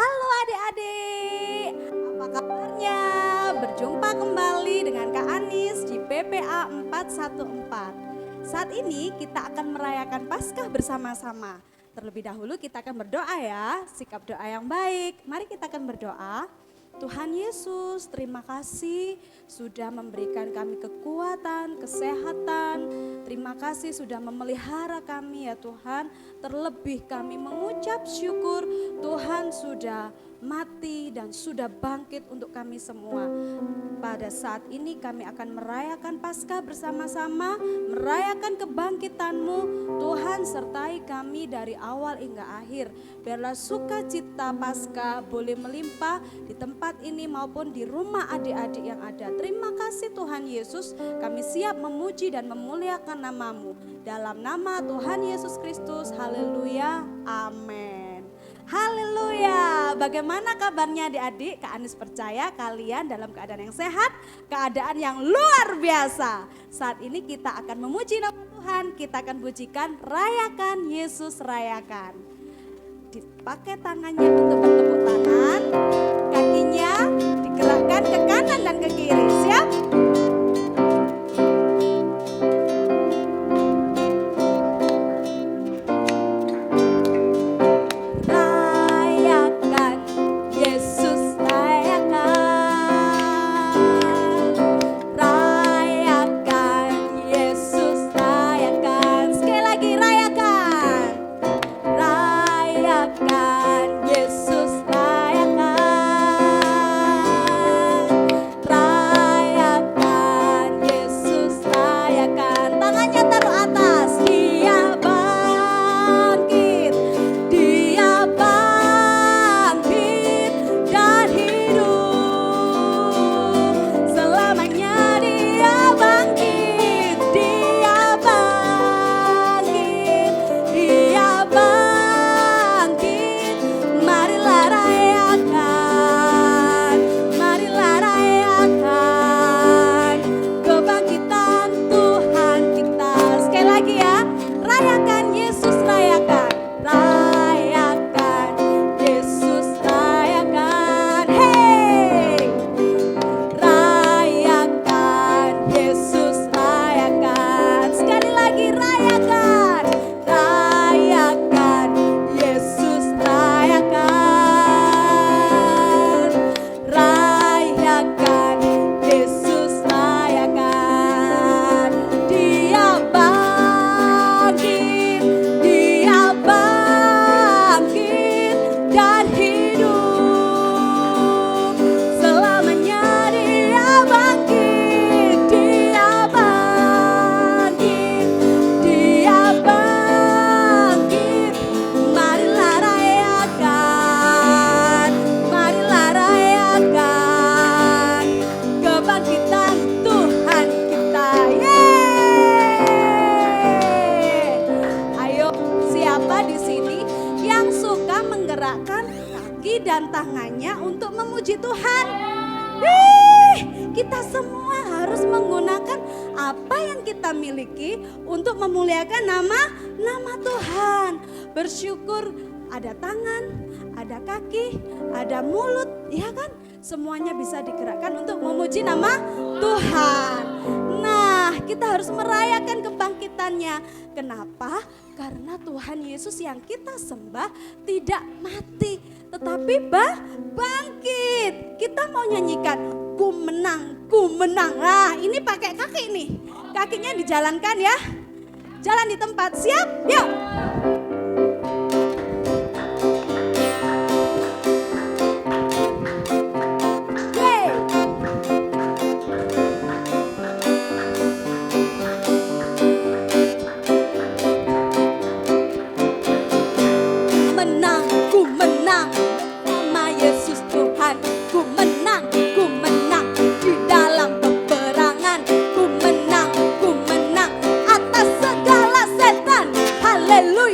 Halo adik-adik, apa kabarnya? Berjumpa kembali dengan Kak Anis di PPA 414. Saat ini kita akan merayakan Paskah bersama-sama. Terlebih dahulu kita akan berdoa ya, sikap doa yang baik. Mari kita akan berdoa. Tuhan Yesus, terima kasih sudah memberikan kami kekuatan, kesehatan. Terima kasih sudah memelihara kami ya Tuhan. Terlebih kami mengucap syukur Tuhan sudah mati dan sudah bangkit untuk kami semua. Pada saat ini kami akan merayakan Paskah bersama-sama, merayakan kebangkitan-Mu. Tuhan sertai kami dari awal hingga akhir. Biarlah sukacita Paskah boleh melimpah di tempat ini maupun di rumah adik-adik yang ada. Terima kasih Tuhan Yesus, kami siap memuji dan memuliakan nama-Mu. Dalam nama Tuhan Yesus Kristus, haleluya, amin. Haleluya, bagaimana kabarnya adik-adik? Kak Anis percaya kalian dalam keadaan yang sehat, keadaan yang luar biasa. Saat ini kita akan memuji nama Tuhan, kita akan pujikan rayakan Yesus rayakan. Dipakai tangannya untuk bertepuk tangan, kakinya digerakkan ke kanan dan ke kiri, siap? Dan tangannya untuk memuji Tuhan. Kita semua harus menggunakan apa yang kita miliki untuk memuliakan nama Tuhan. Bersyukur ada tangan, ada kaki, ada mulut, ya kan? Semuanya bisa digerakkan untuk memuji nama Tuhan. Nah, kita harus merayakan kebangkitannya. Kenapa? Karena Tuhan Yesus yang kita sembah tidak mati, tetapi bangkit. Kita mau nyanyikan ku menang, ku menang. Nah, ini pakai kaki nih. Kakinya dijalankan ya. Jalan di tempat, siap? Yuk. Haleluya.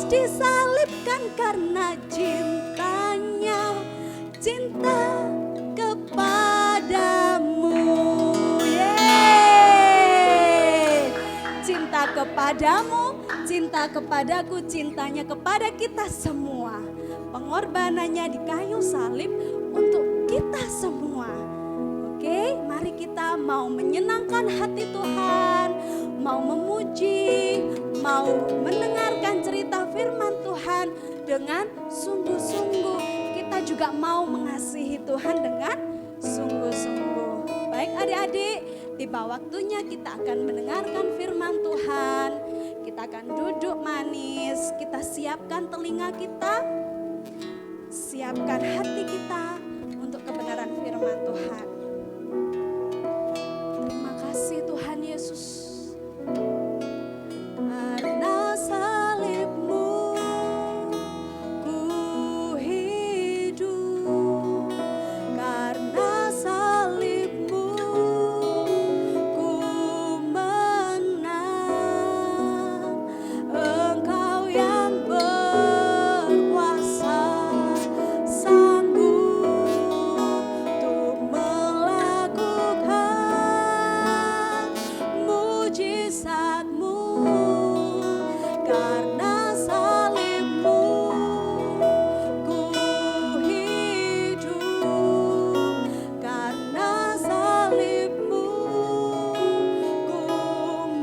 disalibkan karena cintanya, cinta kepadamu. Yeay. Cinta kepadamu, cinta kepadaku, cintanya kepada kita semua. Pengorbanannya di kayu salib untuk kita semua. Oke, mari kita mau menyenangkan hati Tuhan, mau memuji, mau mendengarkan cerita firman Tuhan dengan sungguh-sungguh. Kita juga mau mengasihi Tuhan dengan sungguh-sungguh. Baik adik-adik, tiba waktunya kita akan mendengarkan firman Tuhan. Kita akan duduk manis, kita siapkan telinga kita, siapkan hati kita untuk kebenaran firman Tuhan. Terima kasih Tuhan Yesus. Karena salibmu ku hidup, karena salibmu ku menang. Engkau yang berkuasa, sanggup untuk melakukan mujizat-Mu. Karena salibmu ku hidup, karena salibmu ku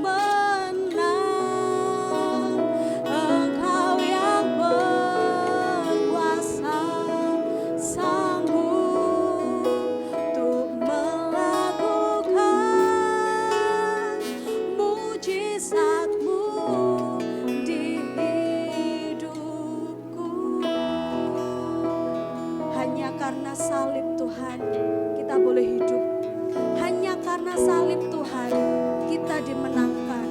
menang. Engkau yang berkuasa, sanggup untuk melakukan mujizat-Mu di hidupku. Hanya karena salib Tuhan kita boleh hidup. Hanya karena salib Tuhan kita dimenangkan.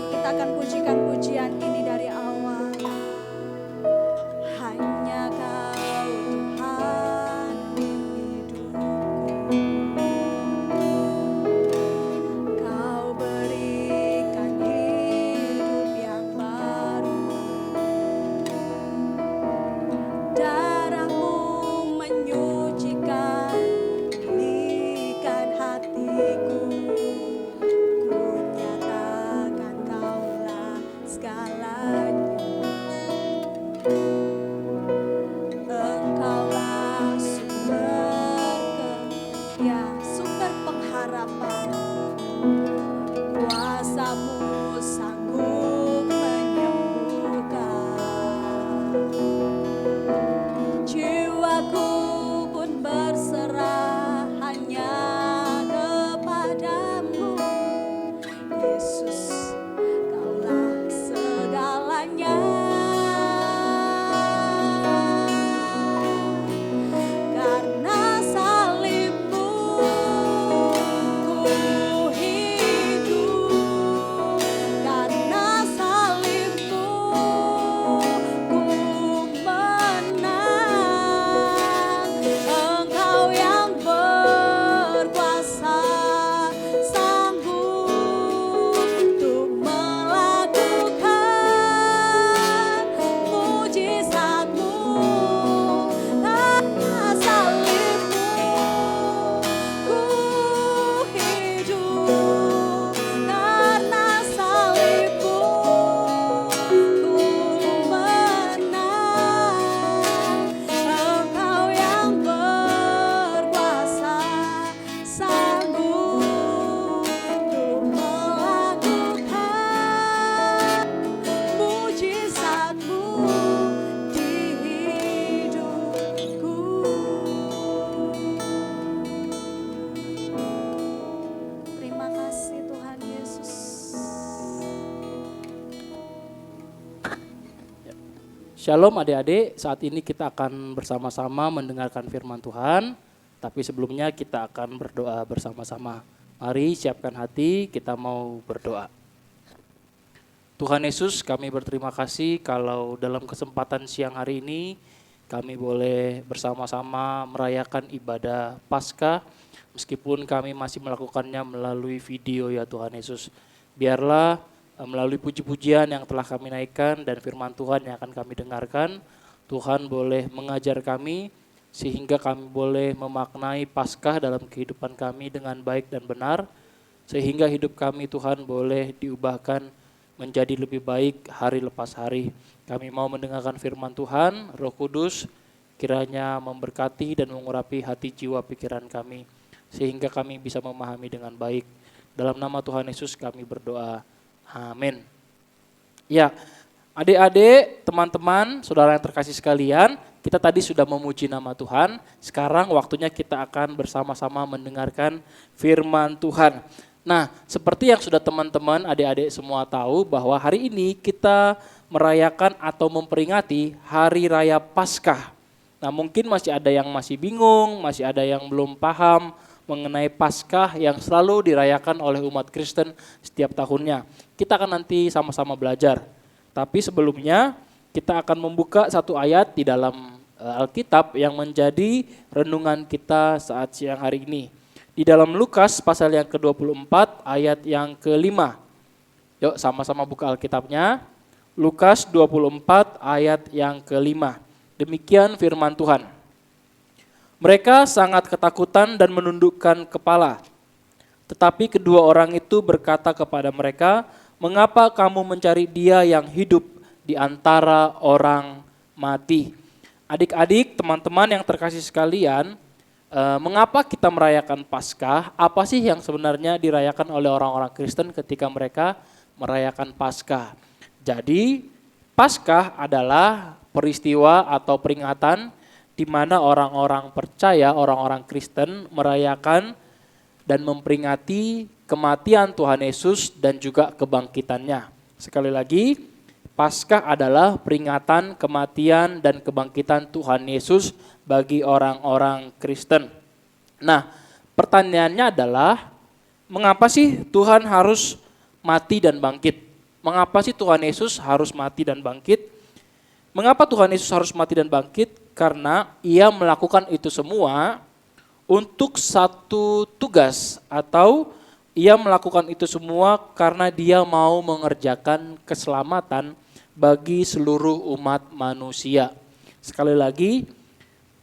Kita akan pujikan pujian ini dari awal. Hanya Kau Tuhan di hidupku. Kau berikan hidup yang baru. Darah-Mu menyucikan, pulihkan hatiku. Ku nyatakan Kaulah segalanya. Engkaulah sumber pengharapan. Kuasa-Mu sanggup menyembuhkan. Jiwaku pun berserah hanya kepadamu. Yesus, Kaulah segalanya. Karena salibmu ku hidup, karena salibmu ku menang. Engkau yang berkuasa, sanggup untuk melakukan mujizat-Mu. Karena salibmu ku hidup, karena salibmu ku menang. Engkau yang berkuasa, sanggup untuk melakukan mujizat-Mu di hidupku. Terima kasih Tuhan Yesus. Shalom adik-adik, saat ini kita akan bersama-sama mendengarkan firman Tuhan. Tapi sebelumnya kita akan berdoa bersama-sama. Mari siapkan hati, kita mau berdoa. Tuhan Yesus, kami berterima kasih kalau dalam kesempatan siang hari ini kami boleh bersama-sama merayakan ibadah Paskah. Meskipun kami masih melakukannya melalui video ya Tuhan Yesus. Biarlah melalui puji-pujian yang telah kami naikkan dan firman Tuhan yang akan kami dengarkan, Tuhan boleh mengajar kami sehingga kami boleh memaknai Paskah dalam kehidupan kami dengan baik dan benar, sehingga hidup kami Tuhan boleh diubahkan menjadi lebih baik hari lepas hari. Kami mau mendengarkan firman Tuhan, Roh Kudus kiranya memberkati dan mengurapi hati jiwa pikiran kami, sehingga kami bisa memahami dengan baik. Dalam nama Tuhan Yesus kami berdoa. Amin. Ya, adik-adik, teman-teman, saudara yang terkasih sekalian, kita tadi sudah memuji nama Tuhan. Sekarang waktunya kita akan bersama-sama mendengarkan firman Tuhan. Nah, seperti yang sudah teman-teman, adik-adik semua tahu bahwa hari ini kita merayakan atau memperingati Hari Raya Paskah. Nah, mungkin masih ada yang masih bingung, masih ada yang belum paham mengenai Paskah yang selalu dirayakan oleh umat Kristen setiap tahunnya. Kita akan nanti sama-sama belajar. Tapi sebelumnya kita akan membuka satu ayat di dalam Alkitab yang menjadi renungan kita saat siang hari ini. Di dalam Lukas pasal yang ke-24 ayat yang ke-5. Yuk sama-sama buka Alkitabnya. Lukas 24 ayat yang ke-5. Demikian firman Tuhan. Mereka sangat ketakutan dan menundukkan kepala. Tetapi kedua orang itu berkata kepada mereka, "Mengapa kamu mencari Dia yang hidup di antara orang mati?" Adik-adik, teman-teman yang terkasih sekalian, mengapa kita merayakan Paskah? Apa sih yang sebenarnya dirayakan oleh orang-orang Kristen ketika mereka merayakan Paskah? Jadi, Paskah adalah peristiwa atau peringatan di mana orang-orang percaya, orang-orang Kristen merayakan dan memperingati kematian Tuhan Yesus dan juga kebangkitannya. Sekali lagi, Paskah adalah peringatan kematian dan kebangkitan Tuhan Yesus bagi orang-orang Kristen. Nah, pertanyaannya adalah, mengapa sih Tuhan harus mati dan bangkit? Mengapa sih Tuhan Yesus harus mati dan bangkit? Mengapa Tuhan Yesus harus mati dan bangkit? Karena Ia melakukan itu semua untuk satu tugas, atau Ia melakukan itu semua karena Dia mau mengerjakan keselamatan bagi seluruh umat manusia. Sekali lagi,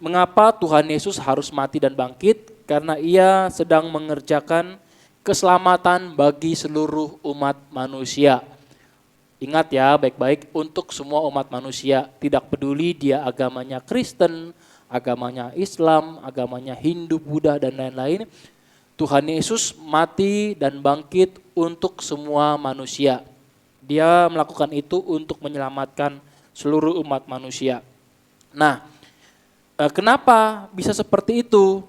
mengapa Tuhan Yesus harus mati dan bangkit? Karena Ia sedang mengerjakan keselamatan bagi seluruh umat manusia. Ingat ya baik-baik, untuk semua umat manusia, tidak peduli dia agamanya Kristen, agamanya Islam, agamanya Hindu, Buddha dan lain-lain. Tuhan Yesus mati dan bangkit untuk semua manusia. Dia melakukan itu untuk menyelamatkan seluruh umat manusia. Nah, kenapa bisa seperti itu?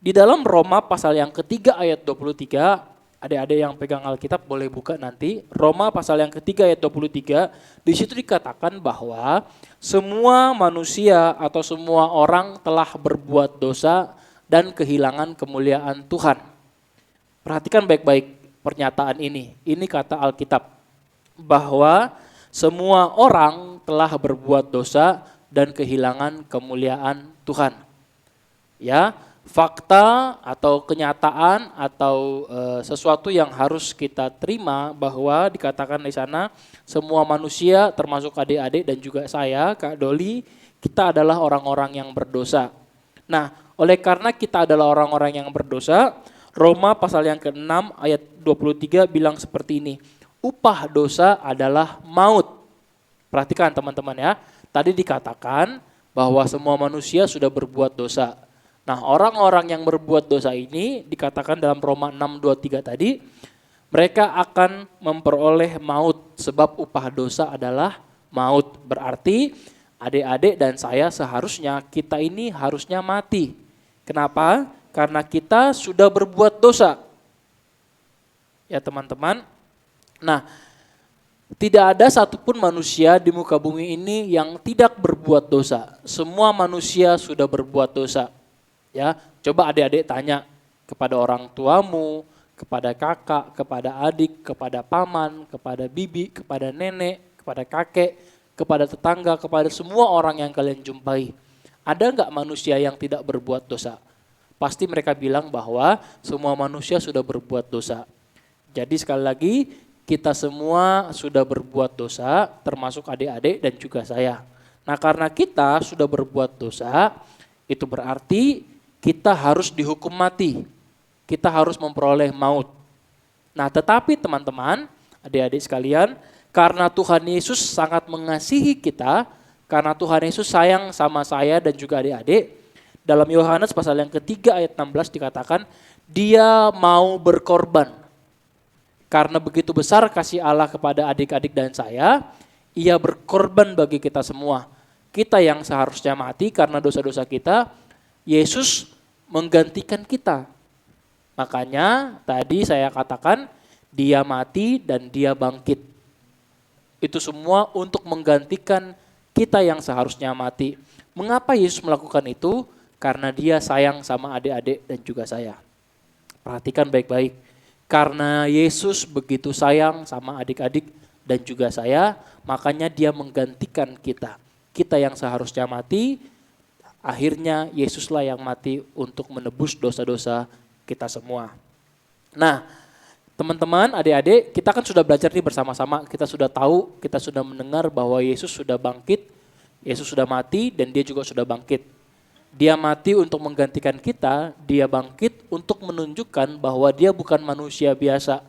Di dalam Roma pasal yang ketiga ayat 23, adik-adik yang pegang Alkitab boleh buka nanti. Roma pasal yang ketiga ayat 23, di situ dikatakan bahwa semua manusia atau semua orang telah berbuat dosa dan kehilangan kemuliaan Tuhan. Perhatikan baik-baik pernyataan ini. Ini kata Alkitab, bahwa semua orang telah berbuat dosa dan kehilangan kemuliaan Tuhan. Ya, fakta atau kenyataan atau sesuatu yang harus kita terima bahwa dikatakan di sana semua manusia termasuk adik-adik dan juga saya, Kak Doli, kita adalah orang-orang yang berdosa. Nah, oleh karena kita adalah orang-orang yang berdosa, Roma pasal yang ke-6 ayat 23 bilang seperti ini, upah dosa adalah maut. Perhatikan teman-teman ya, tadi dikatakan bahwa semua manusia sudah berbuat dosa. Nah, orang-orang yang berbuat dosa ini dikatakan dalam Roma 6:23 tadi, mereka akan memperoleh maut sebab upah dosa adalah maut. Berarti adik-adik dan saya seharusnya kita ini harusnya mati. Kenapa? Karena kita sudah berbuat dosa. Ya teman-teman. Nah, tidak ada satupun manusia di muka bumi ini yang tidak berbuat dosa. Semua manusia sudah berbuat dosa. Ya, coba adik-adik tanya kepada orang tuamu, kepada kakak, kepada adik, kepada paman, kepada bibi, kepada nenek, kepada kakek, kepada tetangga, kepada semua orang yang kalian jumpai. Ada enggak manusia yang tidak berbuat dosa? Pasti mereka bilang bahwa semua manusia sudah berbuat dosa. Jadi sekali lagi, kita semua sudah berbuat dosa, termasuk adik-adik dan juga saya. Nah, karena kita sudah berbuat dosa, itu berarti kita harus dihukum mati. Kita harus memperoleh maut. Nah, tetapi teman-teman, adik-adik sekalian, karena Tuhan Yesus sangat mengasihi kita, karena Tuhan Yesus sayang sama saya dan juga adik-adik, dalam Yohanes pasal yang ketiga ayat 16 dikatakan, Dia mau berkorban. Karena begitu besar kasih Allah kepada adik-adik dan saya, Ia berkorban bagi kita semua. Kita yang seharusnya mati karena dosa-dosa kita, Yesus menggantikan kita. Makanya tadi saya katakan Dia mati dan Dia bangkit. Itu semua untuk menggantikan kita yang seharusnya mati. Mengapa Yesus melakukan itu? Karena Dia sayang sama adik-adik dan juga saya. Perhatikan baik-baik. Karena Yesus begitu sayang sama adik-adik dan juga saya, makanya Dia menggantikan kita. Kita yang seharusnya mati, akhirnya Yesuslah yang mati untuk menebus dosa-dosa kita semua. Nah, teman-teman, adik-adik, kita kan sudah belajar nih bersama-sama, kita sudah tahu, kita sudah mendengar bahwa Yesus sudah bangkit, Yesus sudah mati dan Dia juga sudah bangkit. Dia mati untuk menggantikan kita, Dia bangkit untuk menunjukkan bahwa Dia bukan manusia biasa.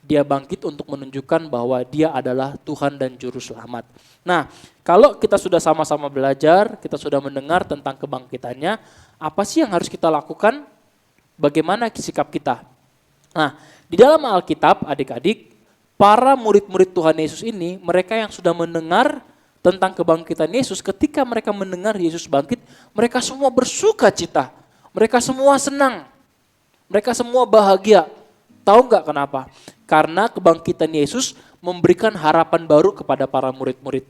Dia bangkit untuk menunjukkan bahwa Dia adalah Tuhan dan Juru Selamat. Nah, kalau kita sudah sama-sama belajar, kita sudah mendengar tentang kebangkitannya, apa sih yang harus kita lakukan? Bagaimana sikap kita? Nah, di dalam Alkitab, adik-adik, para murid-murid Tuhan Yesus ini, mereka yang sudah mendengar tentang kebangkitan Yesus, ketika mereka mendengar Yesus bangkit, mereka semua bersuka cita. Mereka semua senang. Mereka semua bahagia. Tahu nggak kenapa? Karena kebangkitan Yesus memberikan harapan baru kepada para murid-murid.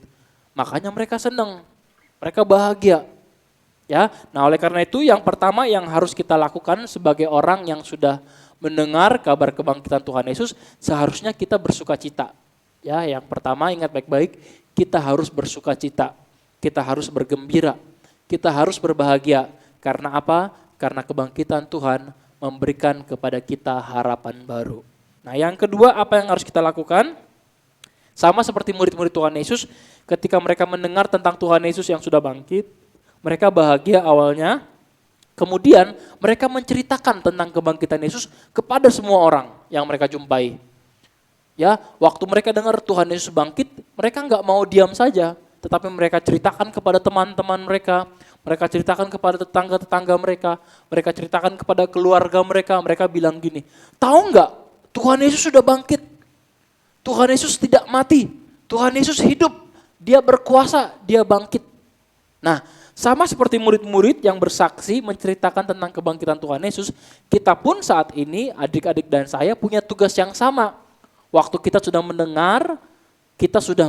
Makanya mereka senang. Mereka bahagia. Ya, nah oleh karena itu yang pertama yang harus kita lakukan sebagai orang yang sudah mendengar kabar kebangkitan Tuhan Yesus, seharusnya kita bersuka cita. Ya, yang pertama ingat baik-baik, kita harus bersuka cita, kita harus bergembira, kita harus berbahagia. Karena apa? Karena kebangkitan Tuhan memberikan kepada kita harapan baru. Nah, yang kedua apa yang harus kita lakukan? Sama seperti murid-murid Tuhan Yesus, ketika mereka mendengar tentang Tuhan Yesus yang sudah bangkit, mereka bahagia awalnya, kemudian mereka menceritakan tentang kebangkitan Yesus kepada semua orang yang mereka jumpai. Ya, waktu mereka dengar Tuhan Yesus bangkit, mereka nggak mau diam saja, tetapi mereka ceritakan kepada teman-teman mereka ceritakan kepada tetangga-tetangga mereka ceritakan kepada keluarga mereka bilang gini, tahu nggak, Tuhan Yesus sudah bangkit, Tuhan Yesus tidak mati, Tuhan Yesus hidup, Dia berkuasa, Dia bangkit. Nah, sama seperti murid-murid yang bersaksi menceritakan tentang kebangkitan Tuhan Yesus, kita pun saat ini, adik-adik dan saya punya tugas yang sama. Waktu kita sudah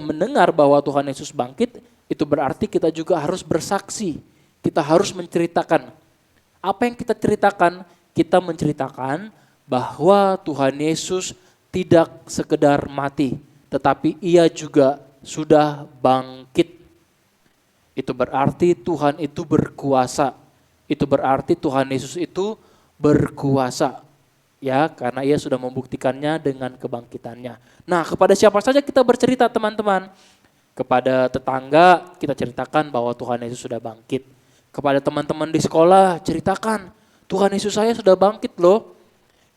mendengar bahwa Tuhan Yesus bangkit, itu berarti kita juga harus bersaksi. Kita harus menceritakan. Apa yang kita ceritakan? Kita menceritakan bahwa Tuhan Yesus tidak sekedar mati, tetapi Ia juga sudah bangkit. Itu berarti Tuhan itu berkuasa. Itu berarti Tuhan Yesus itu berkuasa. Ya, karena Ia sudah membuktikannya dengan kebangkitannya. Nah, kepada siapa saja kita bercerita, teman-teman? Kepada tetangga kita ceritakan bahwa Tuhan Yesus sudah bangkit. Kepada teman-teman di sekolah ceritakan, Tuhan Yesus saya sudah bangkit loh.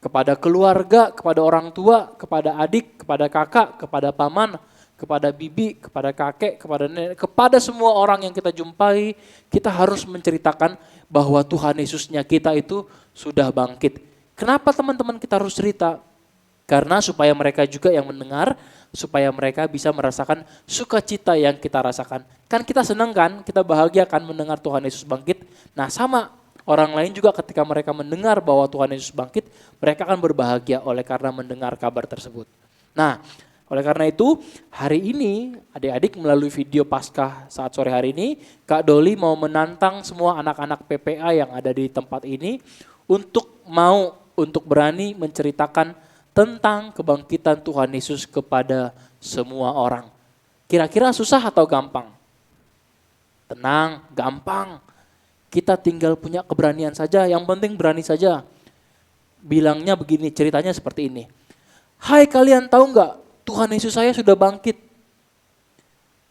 Kepada keluarga, kepada orang tua, kepada adik, kepada kakak, kepada paman, kepada bibi, kepada kakek, kepada nenek, kepada semua orang yang kita jumpai, kita harus menceritakan bahwa Tuhan Yesusnya kita itu sudah bangkit. Kenapa teman-teman kita harus cerita? Karena supaya mereka juga yang mendengar, supaya mereka bisa merasakan sukacita yang kita rasakan. Kan kita senang kan, kita bahagia kan mendengar Tuhan Yesus bangkit. Nah sama, orang lain juga ketika mereka mendengar bahwa Tuhan Yesus bangkit, mereka akan berbahagia oleh karena mendengar kabar tersebut. Nah, oleh karena itu hari ini adik-adik melalui video Paskah saat sore hari ini, Kak Doli mau menantang semua anak-anak PPA yang ada di tempat ini untuk berani menceritakan tentang kebangkitan Tuhan Yesus kepada semua orang. Kira-kira susah atau gampang? Tenang, gampang. Kita tinggal punya keberanian saja, yang penting berani saja. Bilangnya begini, ceritanya seperti ini. Hai kalian tahu nggak Tuhan Yesus saya sudah bangkit.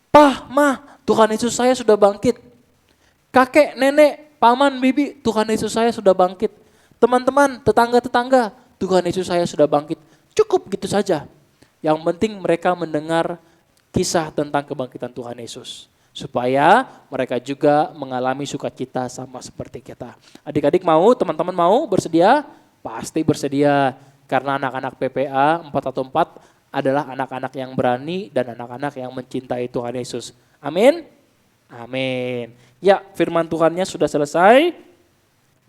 Pah, mah, Tuhan Yesus saya sudah bangkit. Kakek, nenek, paman, bibi, Tuhan Yesus saya sudah bangkit. Teman-teman, tetangga-tetangga, Tuhan Yesus saya sudah bangkit. Cukup gitu saja. Yang penting mereka mendengar kisah tentang kebangkitan Tuhan Yesus. Supaya mereka juga mengalami sukacita sama seperti kita. Adik-adik mau, teman-teman mau bersedia? Pasti bersedia. Karena anak-anak PPA 414 adalah anak-anak yang berani dan anak-anak yang mencintai Tuhan Yesus. Amin? Amin. Ya, firman Tuhannya sudah selesai.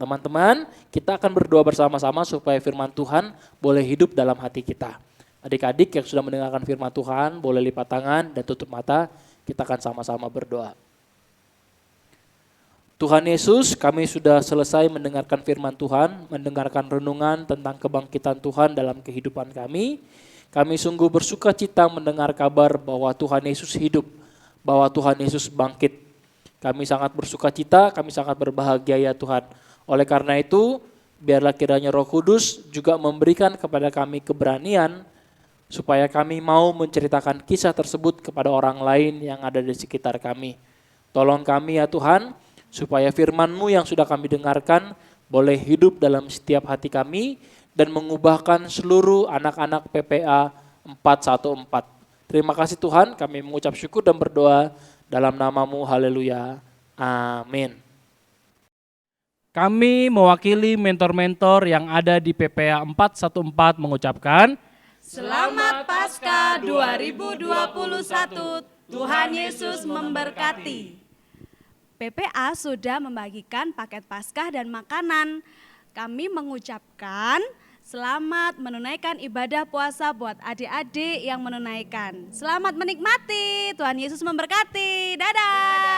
Teman-teman, kita akan berdoa bersama-sama supaya firman Tuhan boleh hidup dalam hati kita. Adik-adik yang sudah mendengarkan firman Tuhan, boleh lipat tangan dan tutup mata. Kita akan sama-sama berdoa. Tuhan Yesus, kami sudah selesai mendengarkan firman Tuhan, mendengarkan renungan tentang kebangkitan Tuhan dalam kehidupan kami. Kami sungguh bersuka cita mendengar kabar bahwa Tuhan Yesus hidup, bahwa Tuhan Yesus bangkit. Kami sangat bersuka cita, kami sangat berbahagia ya Tuhan. Oleh karena itu, biarlah kiranya Roh Kudus juga memberikan kepada kami keberanian supaya kami mau menceritakan kisah tersebut kepada orang lain yang ada di sekitar kami. Tolong kami ya Tuhan, supaya firman-Mu yang sudah kami dengarkan boleh hidup dalam setiap hati kami dan mengubahkan seluruh anak-anak PPA 414. Terima kasih Tuhan, kami mengucap syukur dan berdoa dalam nama-Mu, haleluya, amin. Kami mewakili mentor-mentor yang ada di PPA 414 mengucapkan Selamat Paskah 2021, Tuhan Yesus memberkati. PPA sudah membagikan paket Paskah dan makanan. Kami mengucapkan selamat menunaikan ibadah puasa buat adik-adik yang menunaikan. Selamat menikmati, Tuhan Yesus memberkati. Dadah.